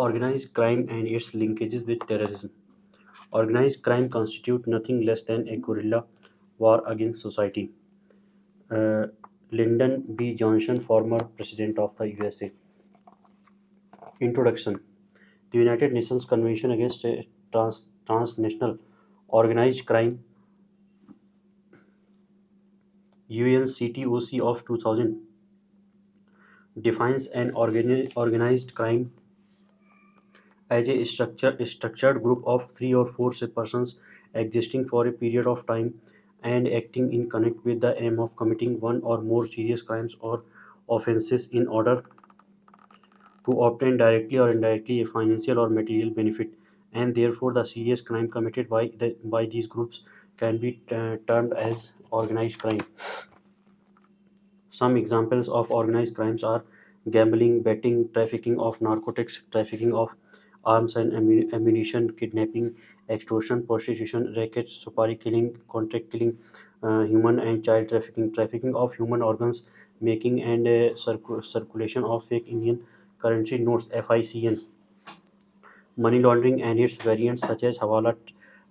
Organized crime and its linkages with terrorism. Organized crime constitute nothing less than a guerrilla war against society. Uh, Lyndon B. Johnson, former president of the USA. Introduction. The United Nations Convention Against Transnational Organized Crime UNCTOC of 2000 defines an organized crime as a structured group of three or four persons existing for a period of time and acting in connect with the aim of committing one or more serious crimes or offenses in order to obtain directly or indirectly a financial or material benefit, and therefore the serious crime committed by these groups can be termed as organized crime. Some examples of organized crimes are gambling, betting, trafficking of narcotics, trafficking of arms and ammunition, kidnapping, extortion, prostitution, rackets, supari killing, contract killing, human and child trafficking, trafficking of human organs, making and circulation of fake Indian currency notes (FICN), money laundering and its variants such as hawala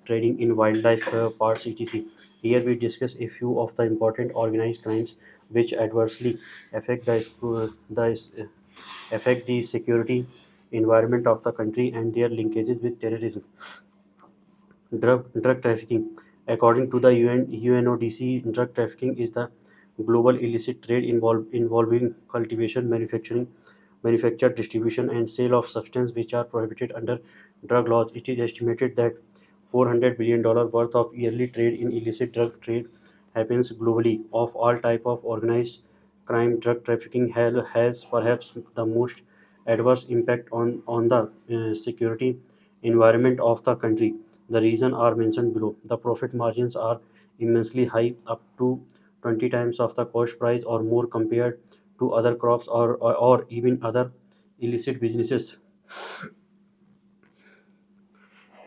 trading in wildlife parks, etc. Here we discuss a few of the important organized crimes which adversely affect affect the security environment of the country and their linkages with terrorism. Drug trafficking. According to the UNODC, drug trafficking is the global illicit trade involving cultivation, manufacture, distribution, and sale of substances which are prohibited under drug laws. It is estimated that $400 billion worth of yearly trade in illicit drug trade happens globally. Of all type of organized crime, drug trafficking has perhaps the most adverse impact on the security environment of the country. The reasons are mentioned below. The profit margins are immensely high, up to 20 times of the cost price or more compared to other crops or even other illicit businesses.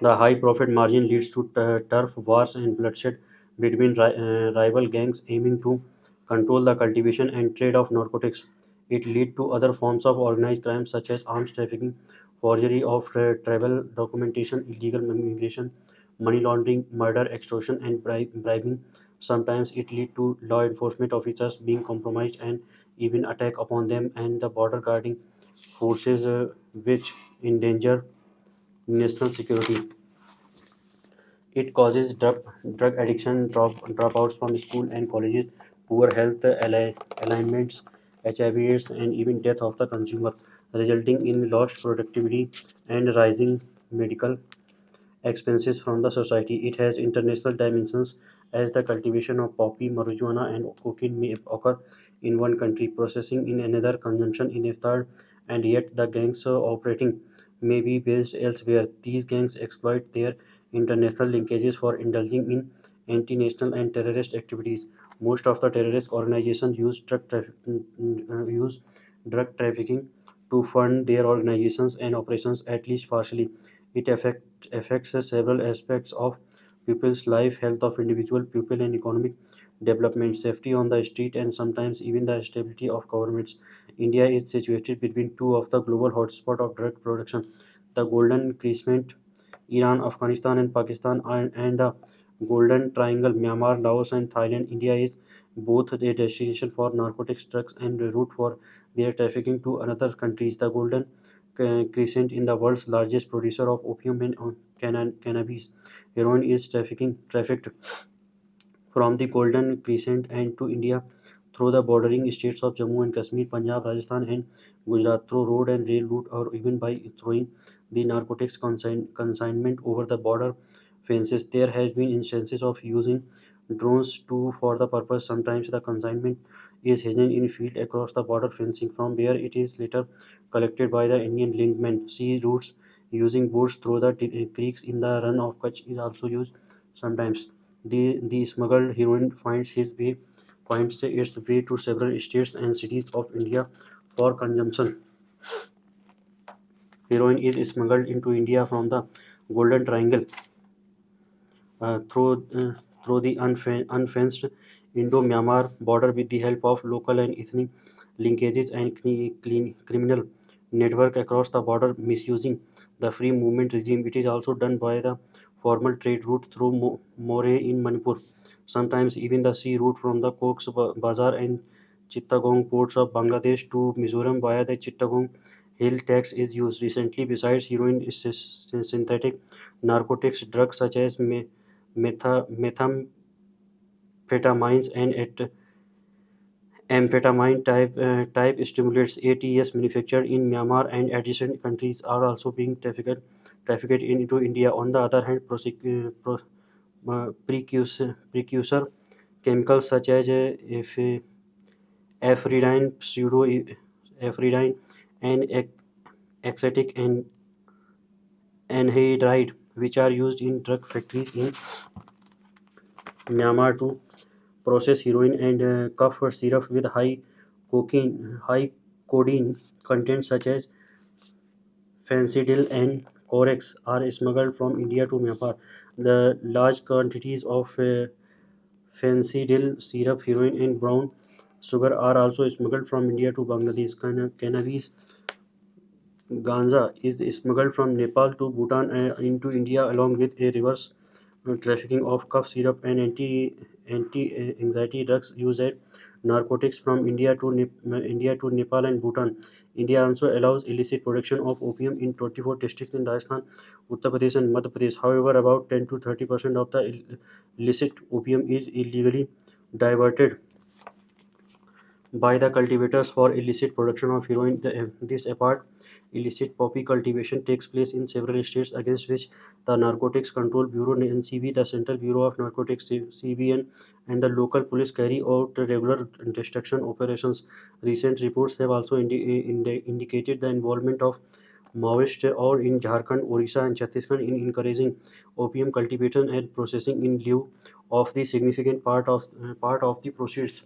The high profit margin leads to turf wars and bloodshed between rival gangs aiming to control the cultivation and trade of narcotics. It leads to other forms of organized crime such as arms trafficking, forgery of travel documentation, illegal immigration, money laundering, murder, extortion, and bribing. Sometimes it leads to law enforcement officers being compromised and even attack upon them and the border guarding forces which endanger national security. It causes drug addiction, dropouts from school and colleges, poor health alignments, HIV/AIDS, and even death of the consumer, resulting in lost productivity and rising medical expenses from the society. It has international dimensions as the cultivation of poppy, marijuana, and cocaine may occur in one country, processing in another, consumption in a third, and yet the gangs operating may be based elsewhere. These gangs exploit their international linkages for indulging in anti-national and terrorist activities. Most of the terrorist organizations use drug trafficking to fund their organizations and operations, at least partially. It affects several aspects of people's life, health of individual people and economic development, safety on the street, and sometimes even the stability of governments. India is situated between two of the global hotspots of drug production, the Golden Crescent, Iran, Afghanistan, and Pakistan, and the Golden Triangle, Myanmar, Laos, and Thailand. India is both a destination for narcotics, drugs, and a route for their trafficking to another countries. The Golden Crescent in the world's largest producer of opium and cannabis. Heroin is trafficked from the Golden Crescent and to India through the bordering states of Jammu and Kashmir, Punjab, Rajasthan, and Gujarat through road and rail route, or even by throwing the narcotics consignment over the border fences. There has been instances of using drones too for the purpose. Sometimes the consignment is hidden in field across the border fencing, from where it is later collected by the Indian linkmen. Sea routes using boats through the creeks in the run of Kutch is also used sometimes. The smuggled heroin finds its way to several states and cities of India for consumption. Heroin is smuggled into India from the Golden Triangle uh, through uh, through the unfenced Indo-Myanmar border with the help of local and ethnic linkages and criminal network across the border, misusing the free movement regime. It is also done by the formal trade route through Moreh in Manipur, sometimes even the sea route from the Cox's Bazar and Chittagong ports of Bangladesh to Mizoram via the Chittagong Hill tax is used. Recently, besides heroin, synthetic narcotics, drugs such as methamphetamines and amphetamine type stimulants ATS manufactured in Myanmar and adjacent countries are also being trafficked into India. On the other hand, precursor chemicals such as ephedrine, pseudoephedrine, and acetic and anhydride, which are used in drug factories in Myanmar to process heroin and cough syrup with high codeine content such as Fentanyl and Corex are smuggled from India to Myanmar. The large quantities of fentanyl syrup, heroin, and brown sugar are also smuggled from India to Bangladesh. Cannabis Ganja is smuggled from Nepal to Bhutan into India along with a reverse trafficking of cough syrup and anti-anxiety drugs used as narcotics from India to Nepal and Bhutan. India also allows illicit production of opium in 24 districts in Rajasthan, Uttar Pradesh, and Madhya Pradesh. However, about 10 to 30% of the illicit opium is illegally diverted by the cultivators for illicit production of heroin. This apart, illicit poppy cultivation takes place in several states against which the Narcotics Control Bureau (NCB), the Central Bureau of Narcotics (CBN), and the local police carry out regular destruction operations. Recent reports have also indicated the involvement of Maoists or in Jharkhand, Orissa, and Chhattisgarh in encouraging opium cultivation and processing in lieu of the significant part of the proceeds.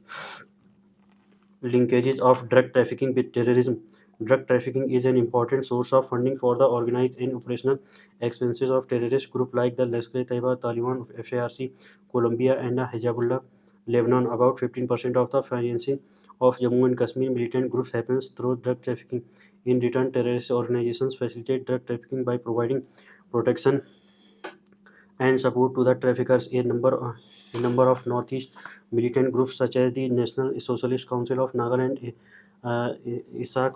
Linkages of drug trafficking with terrorism. Drug trafficking is an important source of funding for the organized and operational expenses of terrorist groups like the Lashkar-e-Taiba, Taliban, FARC, Colombia, and Hezbollah, Lebanon. About 15% of the financing of Jammu and Kashmir militant groups happens through drug trafficking. In return, terrorist organizations facilitate drug trafficking by providing protection and support to the traffickers. A number of Northeast militant groups such as the National Socialist Council of Nagaland, Isaac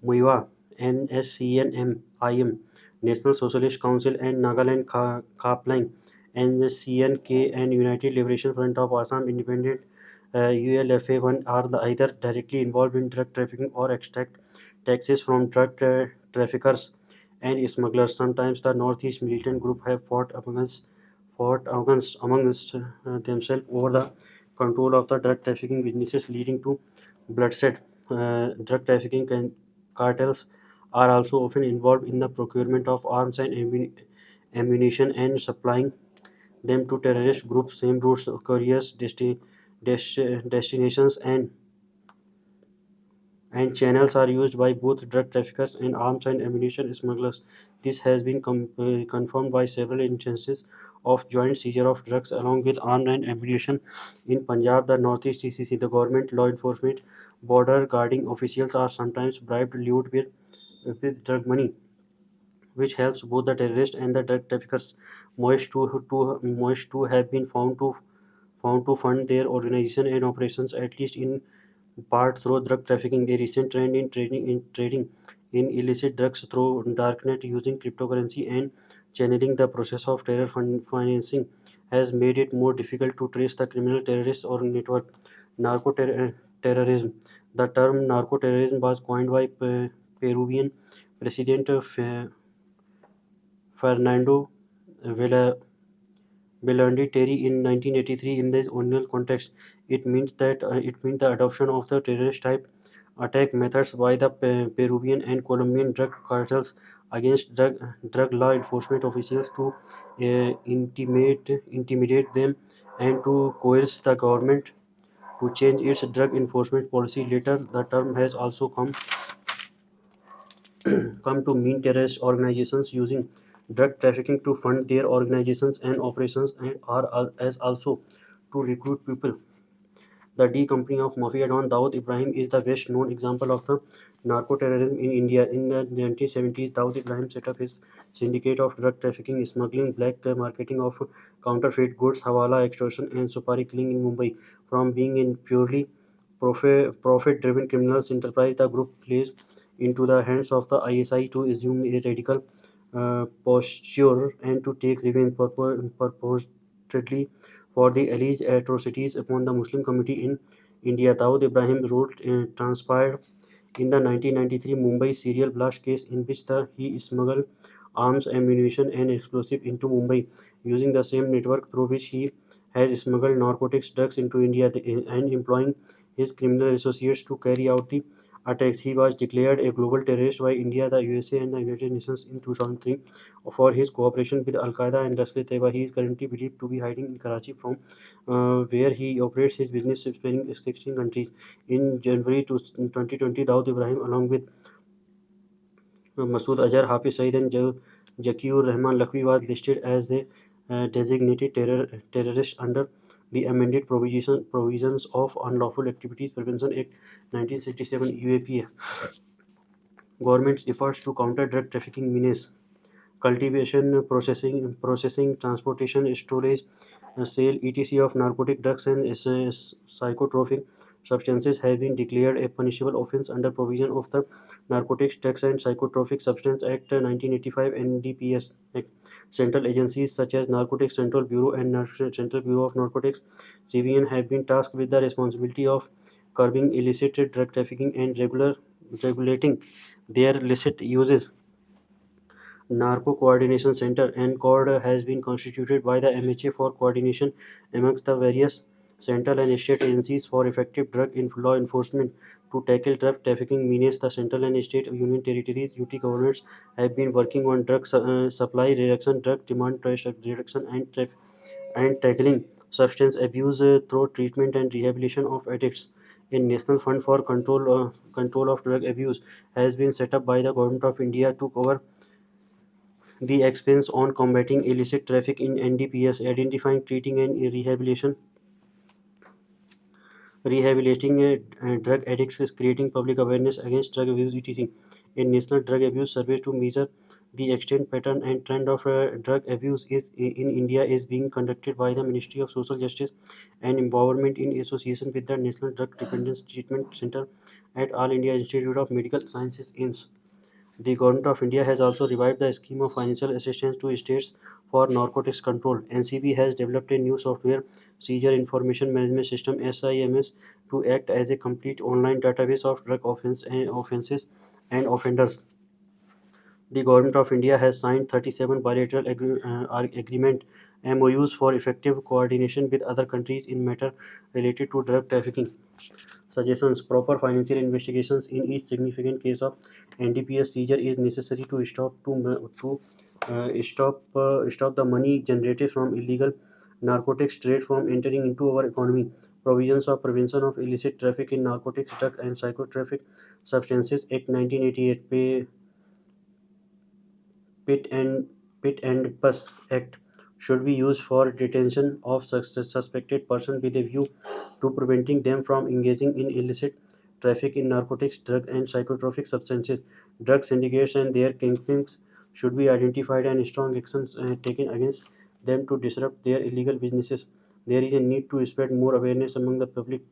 Muiwa, NSCNMIM, National Socialist Council, and Nagaland Khaplang, and the CNK and United Liberation Front of Assam Independent ULFA1 are either directly involved in drug trafficking or extract taxes from drug traffickers and smugglers. Sometimes the Northeast militant group have fought amongst themselves over the control of the drug trafficking businesses, leading to bloodshed. Drug trafficking cartels are also often involved in the procurement of arms and ammunition and supplying them to terrorist groups. Same routes, couriers, destinations, and channels are used by both drug traffickers and arms and ammunition smugglers. This has been confirmed by several instances of joint seizure of drugs along with arms and ammunition in Punjab, the Northeast CCC. The government, law enforcement, border guarding officials are sometimes bribed, lured with drug money, which helps both the terrorists and the drug traffickers. Moist to have been found to fund their organization and operations, at least in part through drug trafficking. A recent trend in trading in illicit drugs through darknet using cryptocurrency and channeling the process of terror financing has made it more difficult to trace the criminal terrorists or network. Narco-terrorism. The term narco-terrorism was coined by Peruvian President Fernando Villa Belandi Terry in 1983. In this original context, it means the adoption of the terrorist type attack methods by the Peruvian and Colombian drug cartels against drug law enforcement officials to intimidate them and to coerce the government to change its drug enforcement policy. Later, the term has also come to mean terrorist organizations using drug trafficking to fund their organizations and operations, and are as also to recruit people. The D Company of Mafia Don Dawood Ibrahim is the best known example of the narco-terrorism in India. In the 1970s, Dawood Ibrahim set up his syndicate of drug trafficking, smuggling, black marketing of counterfeit goods, hawala extortion, and supari killing in Mumbai. From being in purely profit-driven criminals enterprise, the group plays into the hands of the ISI to assume a radical posture and to take revenge purportedly for the alleged atrocities upon the Muslim community in India. Dawood Ibrahim role transpired in the 1993 Mumbai serial blast case in which he smuggled arms, ammunition, and explosives into Mumbai using the same network through which he has smuggled narcotics drugs into India and employing his criminal associates to carry out the attacks. He was declared a global terrorist by India, the USA, and the United Nations in 2003 for his cooperation with Al Qaeda and Lashkar-e-Taiba. He is currently believed to be hiding in Karachi, from where he operates his business spanning 16 countries. In January 2020, Dawood Ibrahim, along with Masood Azhar, Hafiz Saeed, and Jakiur Rahman Lakhvi, was listed as a designated terrorist under the amended provisions of Unlawful Activities Prevention Act 1967 UAPA. Government's efforts to counter drug trafficking menace cultivation, processing, transportation, storage, sale, etc. of narcotic drugs and psychotropic substances have been declared a punishable offence under provision of the Narcotics, Drugs and Psychotropic Substance Act 1985 NDPS Act. Central agencies such as Narcotics Central Bureau and Central Bureau of Narcotics (CBN) have been tasked with the responsibility of curbing illicit drug trafficking and regulating their illicit uses. Narco Coordination Center (NCORD) has been constituted by the MHA for coordination amongst the various central and state agencies for effective drug law enforcement. To tackle drug trafficking menace, the central and state union territories (UT) governments have been working on drug supply reduction, drug demand reduction, and tackling substance abuse through treatment and rehabilitation of addicts. A national fund for control of drug abuse has been set up by the Government of India to cover the expense on combating illicit traffic in NDPS, identifying, treating, and rehabilitating drug addicts, is creating public awareness against drug abuse, etc. A national drug abuse survey to measure the extent, pattern, and trend of drug abuse in India is being conducted by the Ministry of Social Justice and Empowerment in association with the National Drug Dependence Treatment Center at All India Institute of Medical Sciences (AIMS). The Government of India has also revived the scheme of financial assistance to states for narcotics control. NCB has developed a new software, Seizure Information Management System (SIMS), to act as a complete online database of drug offences and offenders. The Government of India has signed 37 bilateral agreement MOUs for effective coordination with other countries in matter related to drug trafficking. Suggestions: proper financial investigations in each significant case of NDPS seizure is necessary to stop the money generated from illegal narcotics trade from entering into our economy. Provisions of Prevention of Illicit Traffic in Narcotics, Drug and Psychotropic Substances Act 1988 Pit and Pit and Bus Act should be used for detention of suspected persons with a view to preventing them from engaging in illicit traffic in narcotics, drug and psychotropic substances. Drug syndicates and their kingpins should be identified and strong actions taken against them to disrupt their illegal businesses. There is a need to spread more awareness among the public,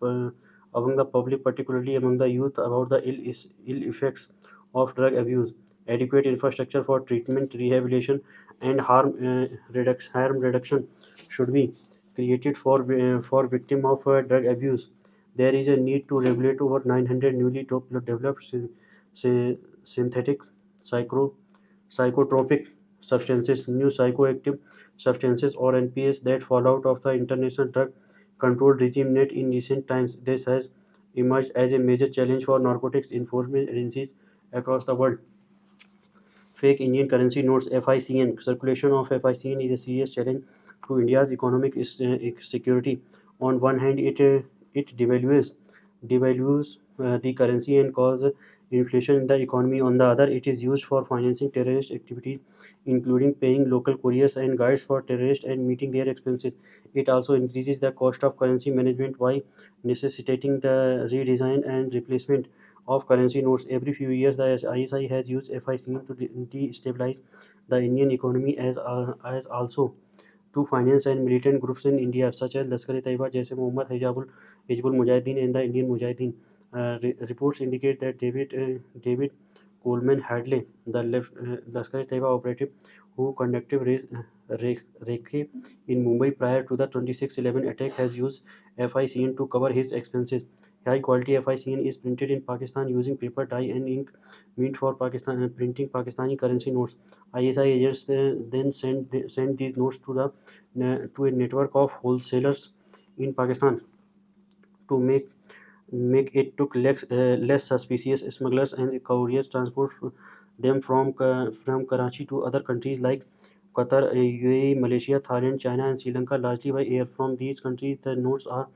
particularly among the youth, about the ill effects of drug abuse. Adequate infrastructure for treatment, rehabilitation, and harm reduction should be created for victim of drug abuse. There is a need to regulate over 900 newly developed synthetic psycho, psychotropic substances, new psychoactive substances or NPS that fall out of the international drug control regime net in recent times. This has emerged as a major challenge for narcotics enforcement agencies across the world. Fake Indian currency notes (FICN). Circulation of FICN is a serious challenge to India's economic security. On one hand, it devalues the currency and cause inflation in the economy. On the other, it is used for financing terrorist activities, including paying local couriers and guides for terrorists and meeting their expenses. It also increases the cost of currency management by necessitating the redesign and replacement of currency notes. Every few years, the ISI has used FICN to destabilize the Indian economy as also to finance and militant groups in India, such as Lashkar-e-Taiba, Jaish-e-Mohammed, Hizbul Mujahideen, and the Indian Mujahideen. Reports indicate that David Coleman Hadley, the Lashkar-e-Taiba operative who conducted Rekhe in Mumbai prior to the 26/11 attack, has used FICN to cover his expenses. High quality FICN is printed in Pakistan using paper dye and ink meant for Pakistan printing Pakistani currency notes. ISI agents then send these notes to a network of wholesalers in Pakistan to make it took less suspicious. Smugglers and couriers transport them from Karachi to other countries like Qatar, UAE, Malaysia, Thailand, China, and Sri Lanka, largely by air. From these countries, the notes are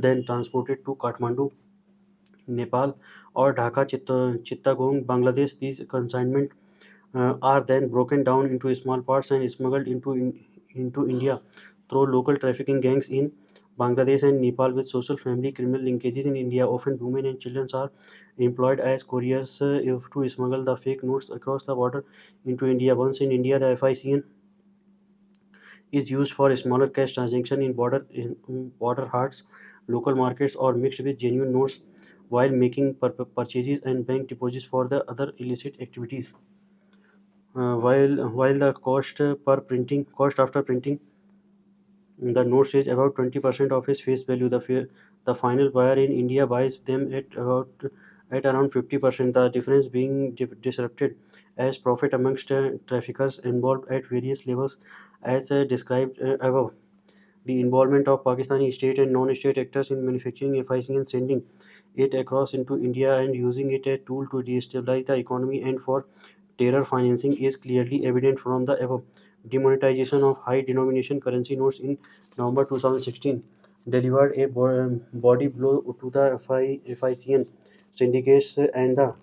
then transported to Kathmandu, Nepal, or Dhaka, Chittagong, Bangladesh. These consignments are then broken down into small parts and smuggled into India through local trafficking gangs in Bangladesh and Nepal. With social family criminal linkages in India, often women and children are employed as couriers to smuggle the fake notes across the border into India. Once in India, the FICN is used for smaller cash transaction in border hearts, local markets, or mixed with genuine notes while making purchases and bank deposits for the other illicit activities. While the cost after printing the notes is about 20% of its face value, the final buyer in India buys them at around 50%. The difference being disrupted as profit amongst traffickers involved at various levels, as described above. The involvement of Pakistani state and non-state actors in manufacturing FIC and sending it across into India and using it as a tool to destabilize the economy and for terror financing is clearly evident from the above. Demonetization of high denomination currency notes in November 2016 delivered a body blow to the FICN syndicates, and the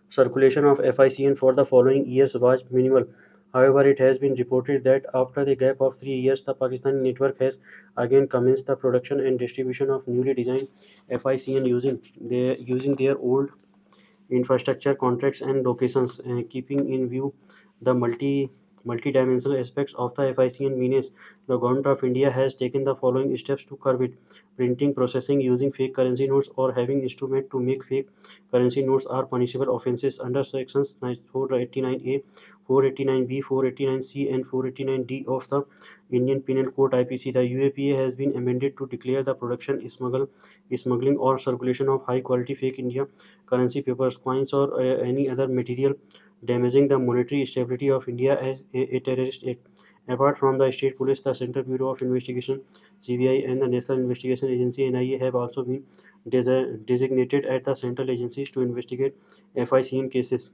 circulation of FICN for the following years was minimal. However, it has been reported that after the gap of 3 years, the Pakistani network has again commenced the production and distribution of newly designed FICN using their old infrastructure, contracts, and locations, keeping in view the multi-dimensional aspects of the FICN menace. The government of India has taken the following steps to curb it: printing, processing, using fake currency notes, or having instrument to make fake currency notes are punishable offences under sections 489A, 489B, 489C, and 489D of the Indian Penal Code (IPC). The UAPA has been amended to declare the production, smuggling, or circulation of high-quality fake India currency papers, coins, or any other material damaging the monetary stability of India as a terrorist act. Apart from the state police, the Central Bureau of Investigation (CBI) and the National Investigation Agency (NIA) have also been designated as the central agencies to investigate FICN cases.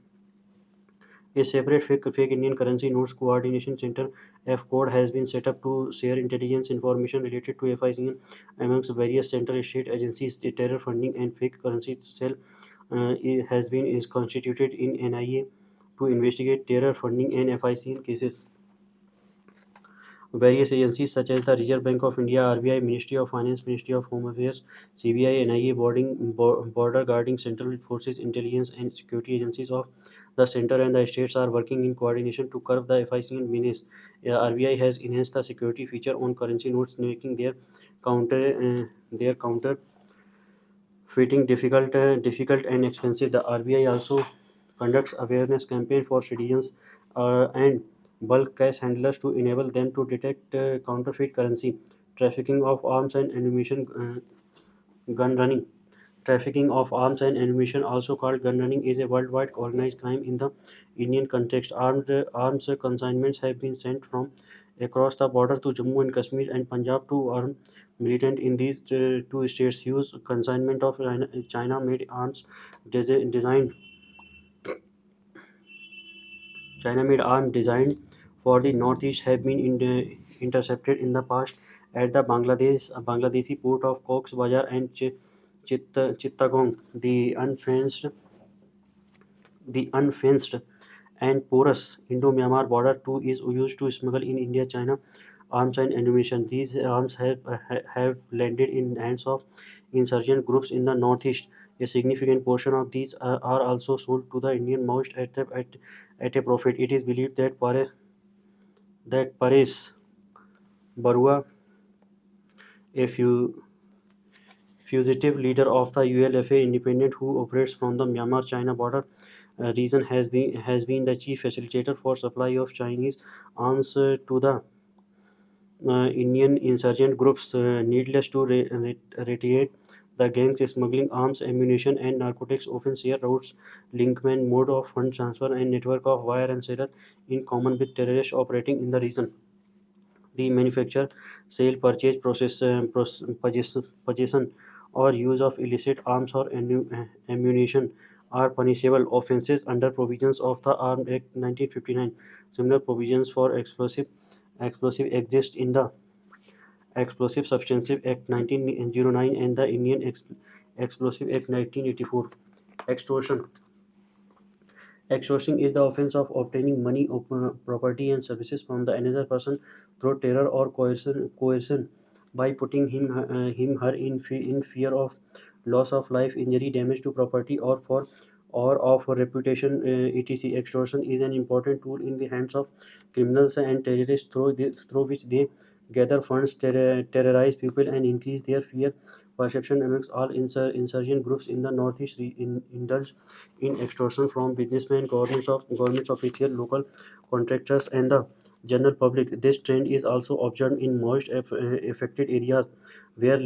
A separate fake Indian currency notes coordination center (FCORD) has been set up to share intelligence information related to FICN amongst various central state agencies. The terror funding and fake currency cell has been is constituted in NIA to investigate terror funding and FICN cases. Various agencies such as the Reserve Bank of India, RBI, Ministry of Finance, Ministry of Home Affairs, CBI, NIA, border guarding central forces, intelligence and security agencies of the center and the states are working in coordination to curb the FICN menace. RBI has enhanced the security feature on currency notes, making their counter fitting difficult and expensive. The RBI also conducts awareness campaign for citizens and bulk cash handlers to enable them to detect counterfeit currency, trafficking of arms and ammunition, gun running. Trafficking of arms and ammunition, also called gun running, is a worldwide organized crime in the Indian context. Arms consignments have been sent from across the border to Jammu and Kashmir and Punjab to arm militant in these two states. Use consignment of China-made arms designed China-made arms designed for the northeast have been intercepted in the past at the Bangladeshi port of Cox's Bazar and Chittagong. The unfenced and porous Indo-Myanmar border too is used to smuggle in India-China arms and ammunition. These arms have landed in hands of insurgent groups in the northeast. A significant portion of these are also sold to the Indian Maoist at a profit. It is believed that Paresh Barua, a fugitive leader of the ULFA independent who operates from the Myanmar-China border region, has been the chief facilitator for supply of Chinese arms to the Indian insurgent groups. Needless to reiterate, the gangs smuggling arms, ammunition, and narcotics often share routes, linkman, mode of fund transfer, and network of wire and seller in common with terrorists operating in the region. The manufacture, sale, purchase, possession, or use of illicit arms or ammunition are punishable offences under provisions of the Armed Act 1959. Similar provisions for explosive exist in the Explosive Substances Act 1909 and the Indian Explosive Act 1984. Extortion. Extortion is the offense of obtaining money, property, and services from the another person through terror or coercion by putting her in fear of loss of life, injury, damage to property, or of reputation, etc. Extortion is an important tool in the hands of criminals and terrorists through which they gather funds, terrorize people, and increase their fear perception amongst all insurgent groups in the northeast. Indulge in extortion from businessmen, governments officials, local contractors, and the general public. This trend is also observed in most affected areas where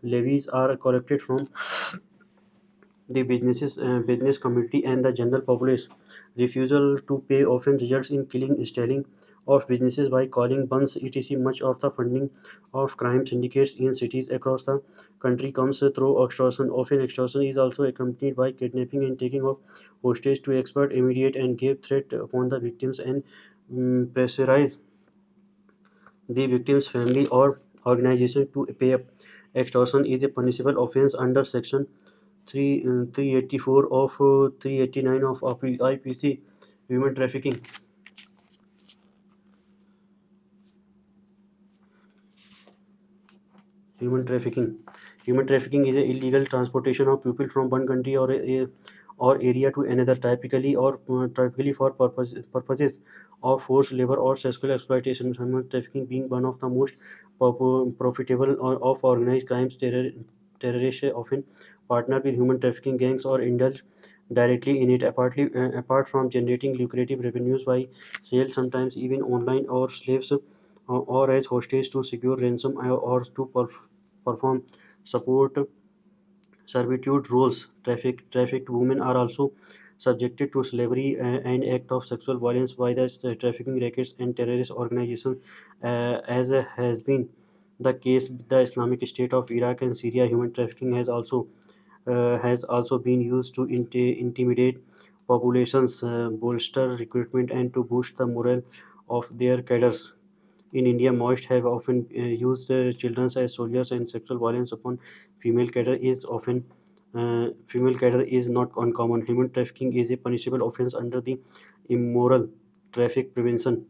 levies are collected from the business community and the general populace. Refusal to pay often results in killing, stealing of businesses by calling bunds, etc. Much of the funding of crime syndicates in cities across the country comes through extortion. Often, extortion is also accompanied by kidnapping and taking of hostage to expert, immediate, and give threat upon the victims and pressurize the victim's family or organization to pay up. Extortion is a punishable offense under Section 384 of 389 of IPC. Human trafficking. Human trafficking. Human trafficking is a illegal transportation of people from one country or area to another, typically for purposes of forced labor or sexual exploitation. Human trafficking being one of the most profitable of organized crimes. Terrorists often partner with human trafficking gangs or indulge directly in it. Apart from generating lucrative revenues by sales, sometimes even online or slaves, or as hostage to secure ransom, or to perform support servitude roles. Trafficked women are also subjected to slavery and act of sexual violence by the trafficking rackets and terrorist organizations, as has been the case with the Islamic State of Iraq and Syria. Human trafficking has also been used to intimidate populations, bolster recruitment, and to boost the morale of their cadres. In India, Maoists have often used children as soldiers, and sexual violence upon female cadre is not uncommon. Human trafficking is a punishable offense under the Immoral Traffic Prevention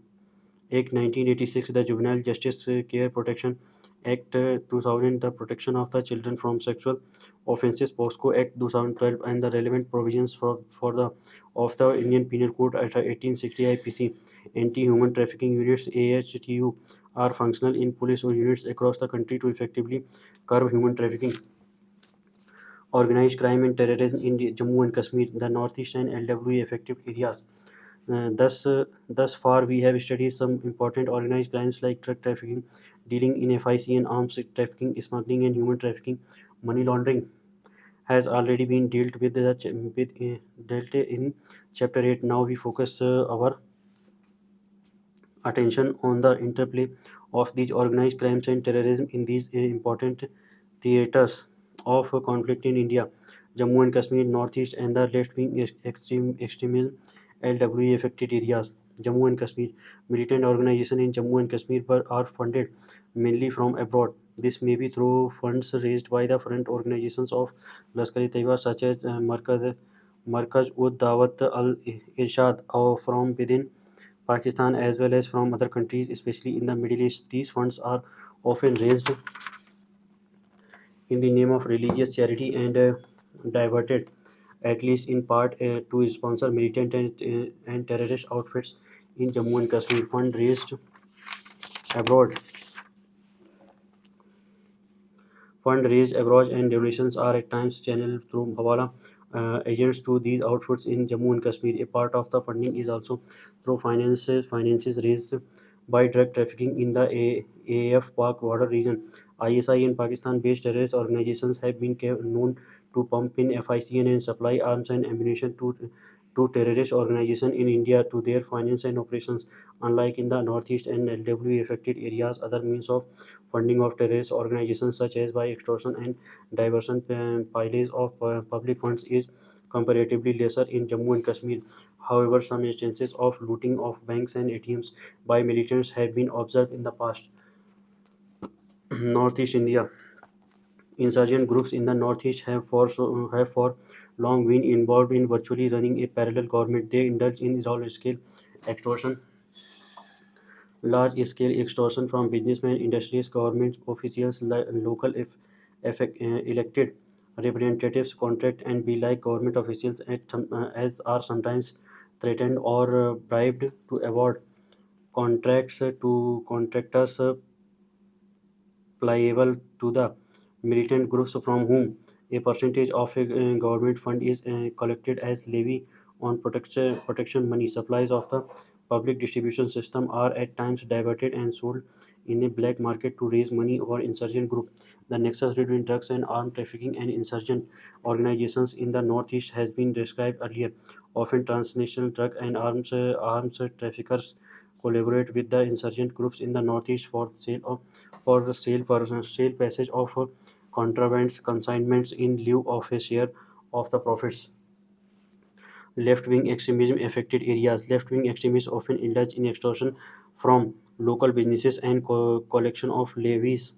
Act 1986, the Juvenile Justice Care Protection Act 2000, the Protection of the Children from Sexual Offences POSCO Act 2012, and the relevant provisions for the of the Indian Penal Code at 1860 IPC. Anti-human trafficking units (AHTU) are functional in police units across the country to effectively curb human trafficking. Organized crime and terrorism in Jammu and Kashmir, the northeast and LWE affected areas. Thus far, we have studied some important organized crimes like drug trafficking, dealing in FIC and arms trafficking, smuggling, and human trafficking. Money laundering has already been dealt in Chapter 8. Now we focus our attention on the interplay of these organized crimes and terrorism in these important theaters of conflict in India, Jammu and Kashmir, Northeast, and the left-wing extremism LWE affected areas. Jammu and Kashmir. Militant organizations in Jammu and Kashmir are funded mainly from abroad. This may be through funds raised by the front organizations of Lashkar-e-Taiba, such as Markaz ud Dawat al Irshad, or from within Pakistan as well as from other countries, especially in the Middle East. These funds are often raised in the name of religious charity and diverted, at least in part, to sponsor militant and terrorist outfits in Jammu and Kashmir. Fund raised abroad Fundraised abroad and donations are at times channeled through Hawala agents to these outfits in Jammu and Kashmir. A part of the funding is also through finances raised by drug trafficking in the AAF Pak border region. ISI and Pakistan-based terrorist organizations have been known to pump in FICN and supply arms and ammunition to terrorist organizations in India to their finance and operations. Unlike in the northeast and LW affected areas, other means of funding of terrorist organizations such as by extortion and diversion piles of public funds is comparatively lesser in Jammu and Kashmir. However, some instances of looting of banks and ATMs by militants have been observed in the past. Northeast India. Insurgent groups in the northeast have for long been involved in virtually running a parallel government. They indulge in extortion large-scale extortion from businessmen, industrialists, government officials, local elected representatives, contract and be like government officials as are sometimes threatened or bribed to award contracts to contractors pliable to the militant groups from whom a percentage of a government fund is collected as levy on protection money. Supplies of the public distribution system are at times diverted and sold in a black market to raise money for insurgent group. The nexus between drugs and armed trafficking and insurgent organizations in the northeast has been described earlier. Often transnational drug and arms traffickers collaborate with the insurgent groups in the northeast for the sale passage of contrabands consignments in lieu of a share of the profits. Left-wing extremism affected areas. Left-wing extremists often indulge in extortion from local businesses and collection of levies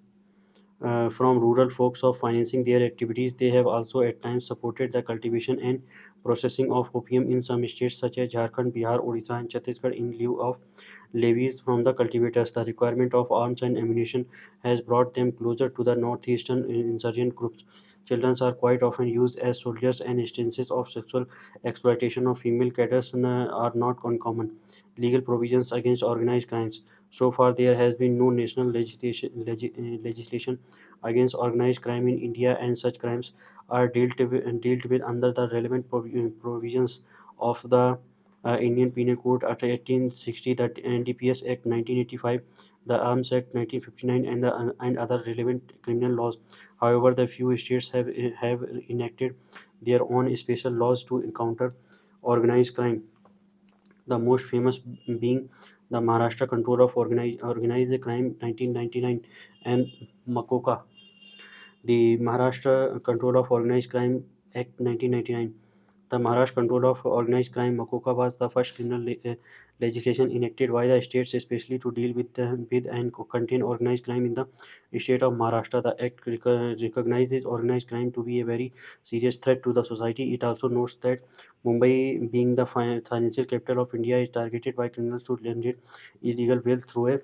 from rural folks of financing their activities. They have also at times supported the cultivation and processing of opium in some states such as Jharkhand, Bihar, Odisha, and Chhattisgarh in lieu of levies from the cultivators. The requirement of arms and ammunition has brought them closer to the northeastern insurgent groups. Children are quite often used as soldiers, and instances of sexual exploitation of female cadets are not uncommon. Legal provisions against organized crimes. So far, there has been no national legislation against organized crime in India, and such crimes are dealt with under the relevant provisions of the Indian Penal Code at 1860, the NDPS Act 1985, the Arms Act 1959, and other relevant criminal laws. However, the few states have enacted their own special laws to counter organized crime. The most famous being the Maharashtra Control of Organized Crime 1999 and Makoka. The Maharashtra Control of Organized Crime Act 1999. The Maharashtra Control of Organized Crime (Makoka) was the first criminal legislation enacted by the states, especially to deal with and contain organized crime in the state of Maharashtra. The act recognizes organized crime to be a very serious threat to the society. It also notes that Mumbai, being the financial capital of India, is targeted by criminals to generate illegal wealth through a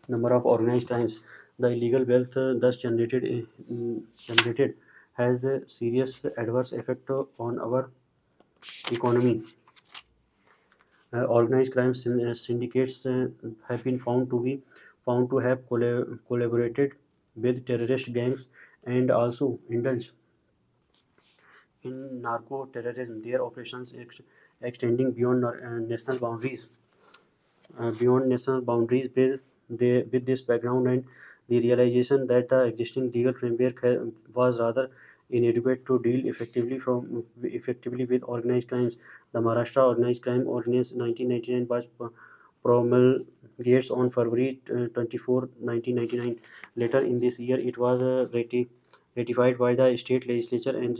number of organized crimes. The illegal wealth generated has a serious adverse effect on our economy. Organized crime syndicates have been found to have collaborated with terrorist gangs and also indulge in narco terrorism. Their operations extending beyond national boundaries. Beyond national boundaries with this background and the realization that the existing legal framework was rather inadequate to deal effectively with organized crimes. The Maharashtra Organized Crime Ordinance 1999 was promulgated on February 24, 1999. Later in this year, it was ratified by the state legislature and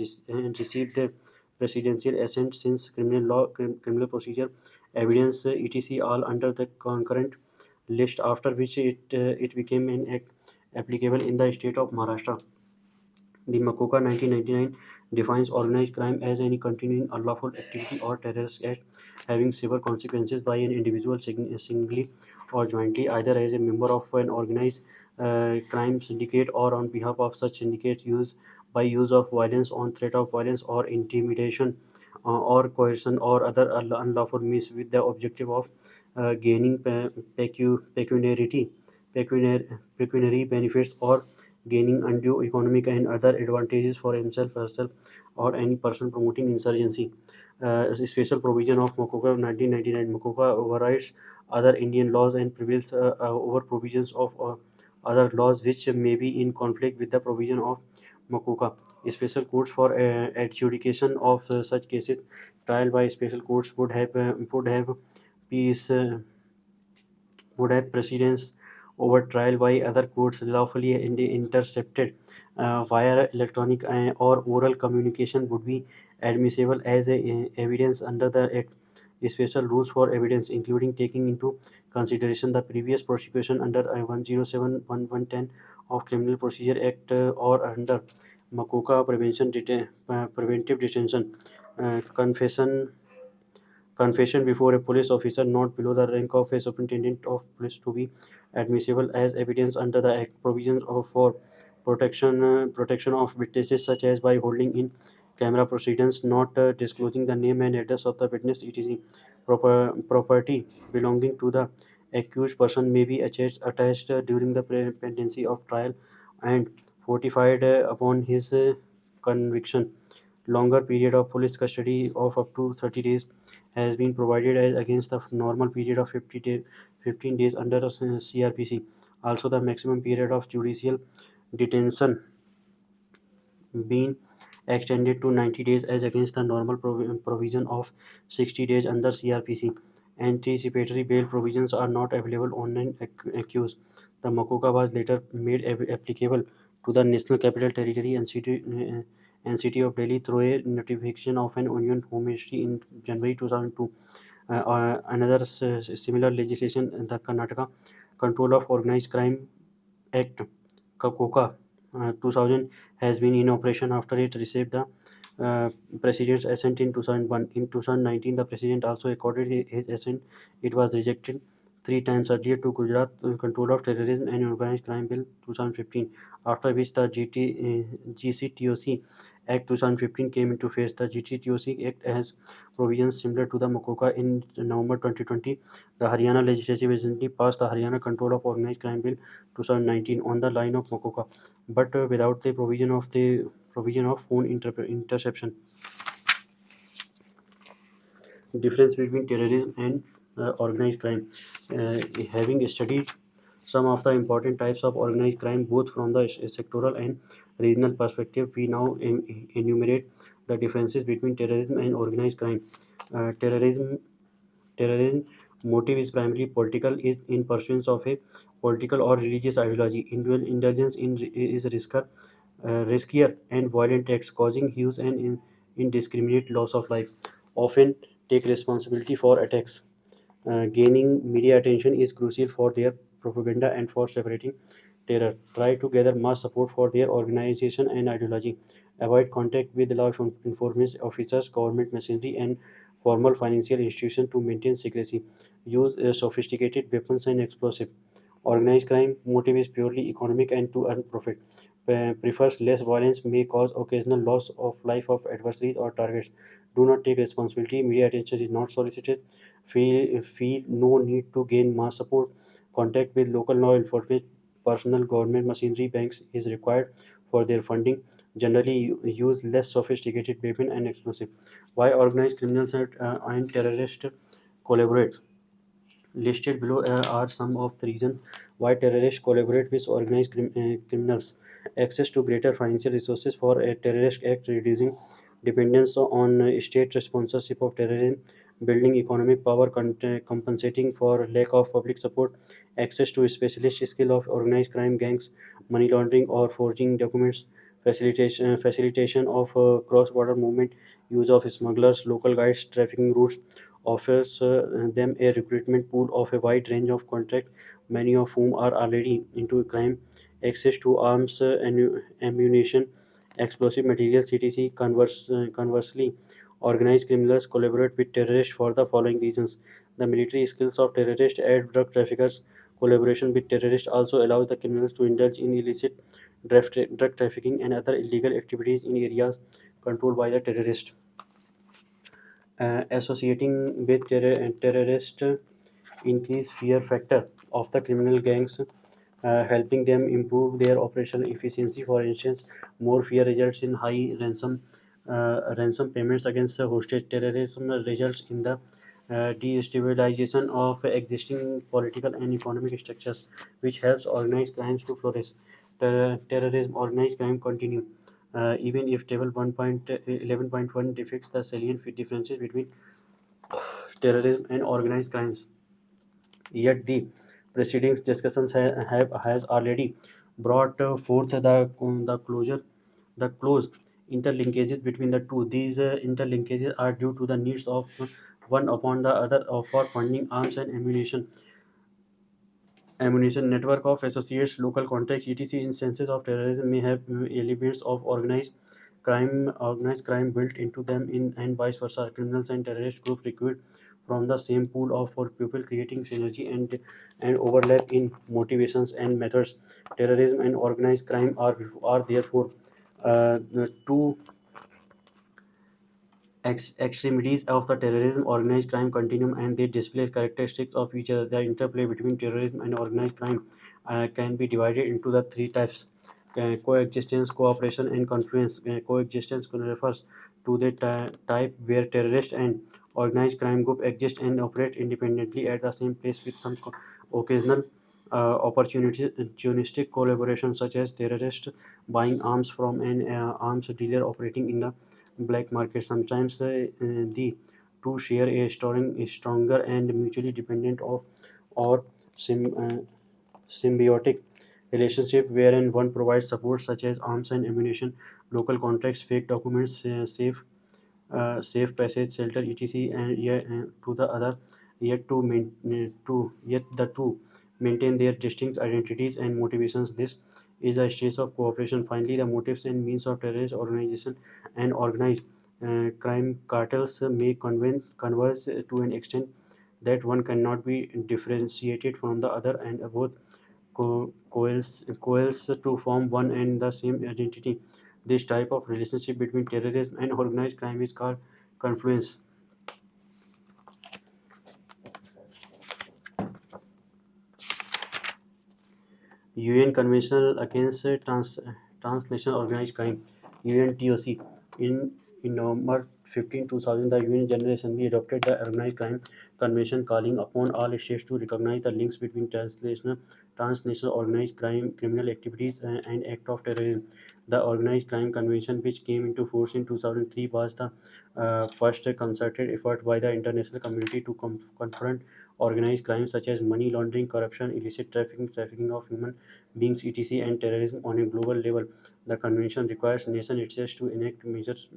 received the presidential assent since criminal procedure evidence etc all under the concurrent list, after which it became an act. applicable in the state of Maharashtra. The Makoka 1999 defines organized crime as any continuing unlawful activity or terrorist act having severe consequences by an individual singly or jointly, either as a member of an organized crime syndicate or on behalf of such syndicate, use of violence, on threat of violence or intimidation or coercion or other unlawful means with the objective of gaining pecuniary benefits or gaining undue economic and other advantages for himself, herself, or any person promoting insurgency. Special provision of Makoka 1999. Makoka overrides other Indian laws and prevails over provisions of other laws which may be in conflict with the provision of Makoka. Special courts for adjudication of such cases, trial by special courts would have peace. Would have precedence over trial by other courts lawfully intercepted via electronic or oral communication would be admissible as evidence under the Act. Special rules for evidence, including taking into consideration the previous prosecution under 107 of Criminal Procedure Act or under Makoka preventive detention, confession before a police officer not below the rank of a superintendent of police to be admissible as evidence under the Act. Provisions for protection of witnesses, such as by holding in camera proceedings, not disclosing the name and address of the witness, etc. Property belonging to the accused person may be attached during the pendency of trial and fortified upon his conviction. Longer period of police custody of up to 30 days has been provided as against the normal period of 15 days under CRPC. Also, the maximum period of judicial detention been extended to 90 days as against the normal provision of 60 days under CRPC. Anticipatory bail provisions are not available on an accused. The Makoka was later made applicable to the National Capital Territory and City of Delhi through a notification of an Union Home Ministry in January 2002. Another similar legislation in the Karnataka Control of Organized Crime Act (KOCA) 2000 has been in operation after it received the uh, President's assent in 2001. In 2019, the President also accorded his assent. It was rejected three times earlier to Gujarat Control of Terrorism and Organized Crime Bill 2015, after which the GCTOC Act 2015 came into force. The GCTOC Act has provisions similar to the Makoka. In November 2020, the Haryana legislature recently passed the Haryana Control of Organized Crime Bill 2019 on the line of Makoka, but without the provision of phone interception. Difference between terrorism and organized crime. Having studied some of the important types of organized crime both from the sectoral and regional perspective, we now enumerate the differences between terrorism and organized crime. Terrorism motive is primarily political, is in pursuance of a political or religious ideology. Indulgence is riskier and violent acts causing huge and indiscriminate loss of life. Often take responsibility for attacks. Gaining media attention is crucial for their propaganda and for separating terror. Try to gather mass support for their organization and ideology. Avoid contact with law enforcement officers, government machinery, and formal financial institutions to maintain secrecy. Use sophisticated weapons and explosives. Organized crime motive is purely economic and to earn profit. Prefers less violence, may cause occasional loss of life of adversaries or targets. Do not take responsibility. Media attention is not solicited. Feel no need to gain mass support. Contact with local law enforcement personal government machinery banks is required for their funding. Generally use less sophisticated weapon and explosive. Why organized criminals and terrorists collaborate? Listed below are some of the reasons why terrorists collaborate with organized criminals. Access to greater financial resources for a terrorist act, reducing dependence on state sponsorship of terrorism, building economic power, compensating for lack of public support, access to specialist skill of organized crime gangs, money laundering or forging documents, facilitation of cross-border movement, use of smugglers, local guides, trafficking routes, offers them a recruitment pool of a wide range of contracts, many of whom are already into crime, access to arms, ammunition, explosive materials, etc. Conversely, organized criminals collaborate with terrorists for the following reasons: the military skills of terrorists aid drug traffickers. Collaboration with terrorists also allows the criminals to indulge in illicit drug trafficking and other illegal activities in areas controlled by the terrorist. Associating with terrorists increase fear factor of the criminal gangs, helping them improve their operational efficiency. For instance, more fear results in high ransom payments against the hostage. Terrorism results in the destabilization of existing political and economic structures, which helps organized crimes to flourish. Terrorism, organized crime continue. Even if table 1.11.1 depicts the salient differences between terrorism and organized crimes, yet the preceding discussions has already brought forth the close interlinkages between the two. These interlinkages are due to the needs of one upon the other for funding arms and ammunition network of associates, local contacts, etc. Instances of terrorism may have elements of organized crime built into them in and vice versa. Criminals and terrorist groups recruit from the same pool of for people, creating synergy and overlap in motivations and methods. Terrorism and organized crime are therefore two extremities of the terrorism organized crime continuum, and they display characteristics of each other. The interplay between terrorism and organized crime can be divided into the three types: coexistence, cooperation, and confluence. Coexistence refers to the type where terrorist and organized crime group exist and operate independently at the same place with some occasional opportunistic collaboration, such as terrorists buying arms from an arms dealer operating in the black market. Sometimes the two share a stronger and mutually dependent of or symbiotic relationship wherein one provides support such as arms and ammunition, local contracts, fake documents, safe passage, shelter, etc., and yet to the other, yet the two maintain their distinct identities and motivations. This is a stage of cooperation. Finally, the motives and means of terrorist organization and organized crime cartels may converge to an extent that one cannot be differentiated from the other, and both coalesce to form one and the same identity. This type of relationship between terrorism and organized crime is called confluence. UN Conventional Against Transnational Organized Crime (UNTOC). In November 15, 2000, the UN General Assembly adopted the Organized Crime Convention, calling upon all states to recognize the links between transnational organized crime, criminal activities, and act of terrorism. The Organized Crime Convention, which came into force in 2003, was the first concerted effort by the international community to confront organized crimes such as money laundering, corruption, illicit trafficking of human beings, etc., and terrorism on a global level. The convention requires nation itself to enact measures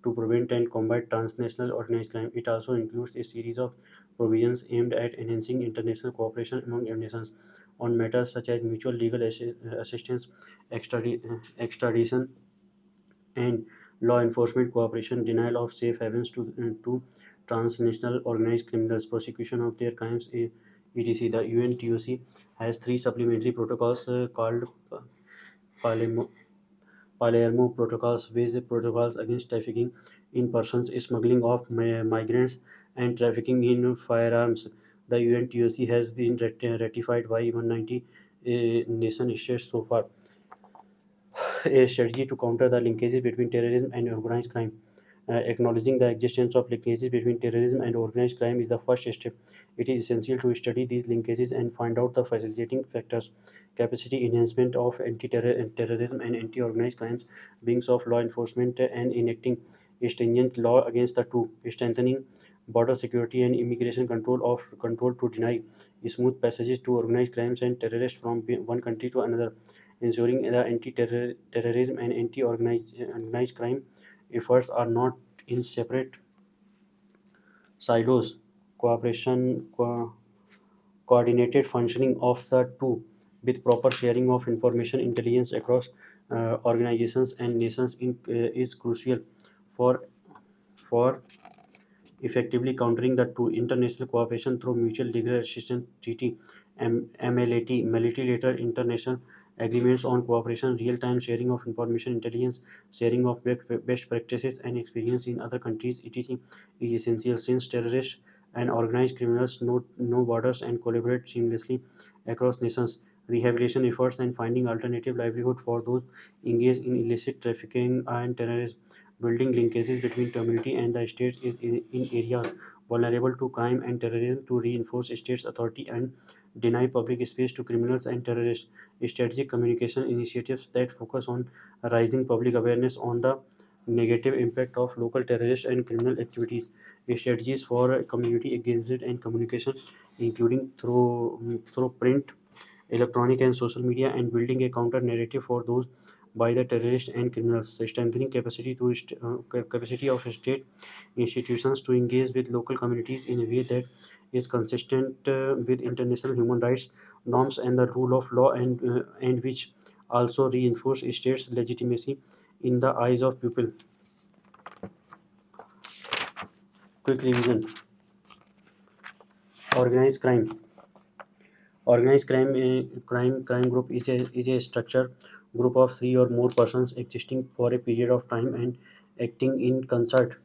to prevent and combat transnational organized crime. It also includes a series of provisions aimed at enhancing international cooperation among nations on matters such as mutual legal assistance, extradition, and law enforcement cooperation, denial of safe havens to transnational organized criminals, prosecution of their crimes, etc. The UNTOC has three supplementary protocols called Palermo, Palermo protocols, which protocols against trafficking in persons, smuggling of migrants, and trafficking in firearms. The UNTOC has been ratified by 190 nation states so far. A strategy to counter the linkages between terrorism and organized crime. Acknowledging the existence of linkages between terrorism and organized crime is the first step. It is essential to study these linkages and find out the facilitating factors. Capacity enhancement of anti-terrorism and anti-organized crimes, beings of law enforcement, and enacting stringent law against the two, strengthening border security and immigration control to deny smooth passages to organized crimes and terrorists from one country to another, ensuring the anti-terrorism and anti-organized crime efforts are not in separate silos. Cooperation, coordinated functioning of the two with proper sharing of information intelligence across organizations and nations is crucial for for effectively countering the two international cooperation through mutual legal assistance treaty MLAT multilateral international agreements on cooperation, real-time sharing of information intelligence, sharing of best practices and experience in other countries etc is essential since terrorists and organized criminals know borders and collaborate seamlessly across nations. Rehabilitation efforts and finding alternative livelihood for those engaged in illicit trafficking and terrorism, building linkages between community and the states in areas vulnerable to crime and terrorism to reinforce states' authority and deny public space to criminals and terrorists. Strategic communication initiatives that focus on raising public awareness on the negative impact of local terrorist and criminal activities. Strategies for community engagement and communication, including through print, electronic and social media, and building a counter narrative for those by the terrorists and criminals, strengthening capacity of state institutions to engage with local communities in a way that is consistent with international human rights norms and the rule of law, and which also reinforce states' legitimacy in the eyes of people. Quick revision: organized crime. Organized crime group is a structured group of three or more persons existing for a period of time and acting in concert